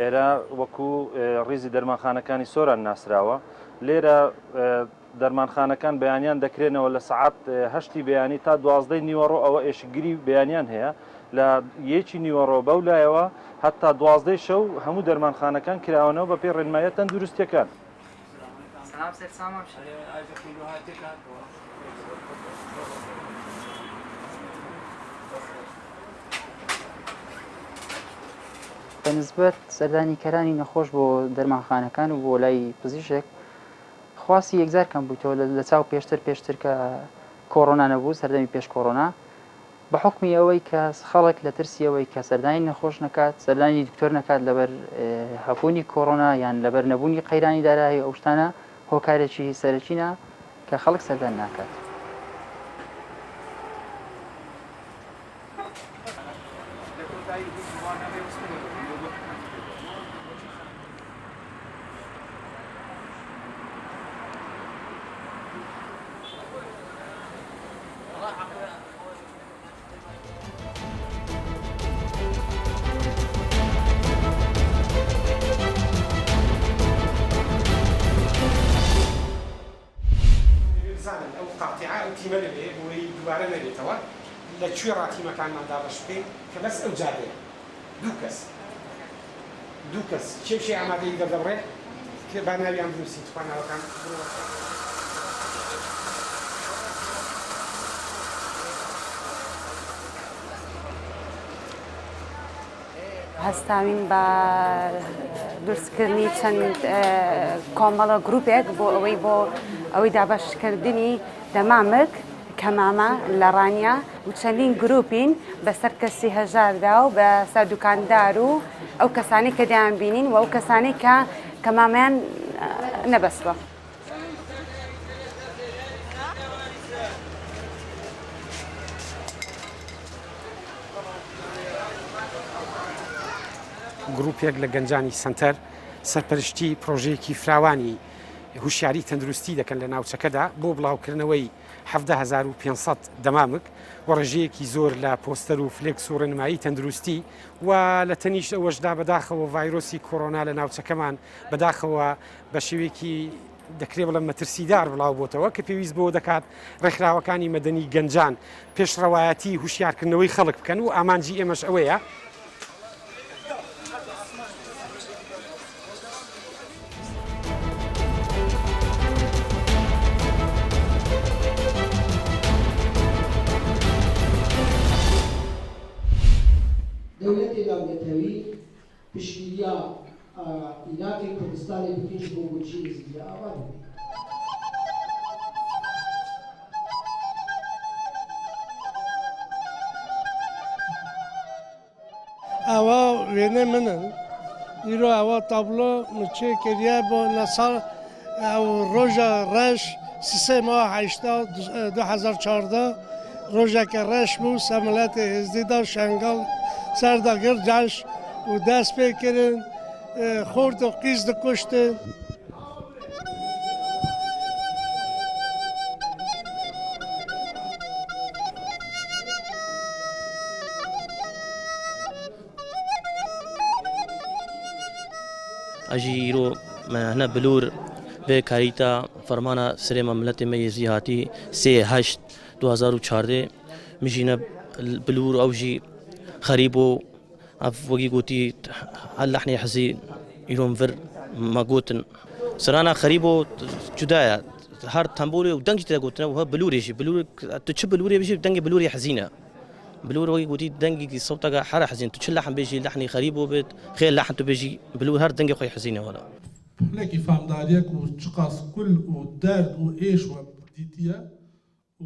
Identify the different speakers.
Speaker 1: ئێرە وەکو ڕیزی دەرمانخانەکانی سۆران ناسراوە لێرە دەرمانخانەکان بەیانیان دەکرێنەوە لە سەعات 8 بەیانی تا 12 نیوەڕۆ ئەوە ئێشگیری بەیانیان هەیە لە 1 نیوەڕۆ بەو لایەوە هەتا 12 شەو هەموو دەرمانخانەکان کراونەوە بە پێی ڕێنمایە تەندروستیەکان.
Speaker 2: بەنسبەت سەردانی کەرانی نەخۆش بۆ دەرمانخانەکان و بۆ لای پزیشک خواسی یەکجار کەم بوویتەوە لە چاو پێشتر کە کۆڕۆنا نەبوو سەردەمی پێش کۆڕۆنا بە حکمی ئەوەی کە خەڵک لە ترسیەوەی کە سەردانی نەخۆش نکات سەردانی دکتۆر نکات لەبەر هەبوونی کۆڕۆنا یان لەبەر نەبوونی قەیرانی دارایی ئەو شتانە هۆکارێکی سەرەکینە کە خەڵک سەردان ناکات.
Speaker 3: ئەو قاتیعە ئەو تیمە لەبێ بۆی دووبارە نەبێتەوە لە کوێ ڕاتیمەکانماندا بەش بکەین کە بەس ئەو جادەیە دوو کەس چێشی ئامادەی دەدەڕێت کە با ناویان بنووسی تواناوەکان
Speaker 4: هەستاوین بە دروستکردنی چەند کۆمەڵە گروپێک بۆ ئەوەی دابەشکردنی دەمامک کە مامە لە ڕانیا و چەندین گروپین بەسەر کەسی هەژاردا و بەسەر دوکاندار و ئەو کەسانی کە دەیان بینین و ئەو کەسانی کە مامەیان نەبەستوە.
Speaker 3: گروپێک لە گەنجانی سنتەر سەرپەرشتی پرۆژەیەکی فراوانی هوشیاری تەندروستی دەکەن لە ناوچەکەدا بۆ بڵاوکردنەوەی 17,500 دەمامک و ڕێژەیەکی زۆر لە پۆستەر و فلێکس و ڕێنمایی تەندروستی و لە تەنیشت ئەوەشدا بەداخەوە ڤایرۆسی کۆڕۆنا لە ناوچەکەمان بەداخەوە بە شێوەیەکی دەکرێت بڵێم مەترسیدار بڵاو بۆتەوە کە پێویست بۆ دەکات ڕێکخراوەکانی مەدەنی گەنجان پێشڕەوایەتی هوشیارکردنەوەی خەڵک بکەن و ئامانجی ئێمەش ئەوەیە.
Speaker 5: دەولەتی داوڵەتەوی پشتگیریە عێراقی کوردستانی بکەیت بۆ بۆچی زیندە ئاوان
Speaker 6: ئەوە وێنە منن ئیرۆ ئەوە تابلۆ مچێ کردیا بۆ نەساڵ ئەو ڕۆژە ڕەش سیسێمەوە 2014 ڕۆژێکە ڕەش بوو سەمەلەتی هێزدیدا شەنگەڵ سەردەگرت جاش و دەست پێکردن خورد و قیز دەکوشتن.
Speaker 7: ئەژیرۆ هەنە بلور بێ کاریتا فەرمانە سرێمە ملەتی مەیزی هاتی 3/8 2014 مژینە بلور ئەوژی خەریب و وەگی گوتی هەل لەحنی حەزی ئیرۆم ڤر مەگوتن سرانە خەریب و جودایە هەر تەمبوری و دەنگی تێگوتنە و هە بلوریشی بلور تو چ بلوری بژی دەنگی بلوری حەزینە بلور وەگی گوتی دەنگی سەوتەکە حرە حەزین تو چ لەحن بێژی لەحنی خەریب و بێت خێر لەحن تو بێژی بلور هەر دەنگی خۆی حەزینەوەە
Speaker 8: لێکی فامداریەک و چقاس کول و دەرد و ئێش وە دیتیە و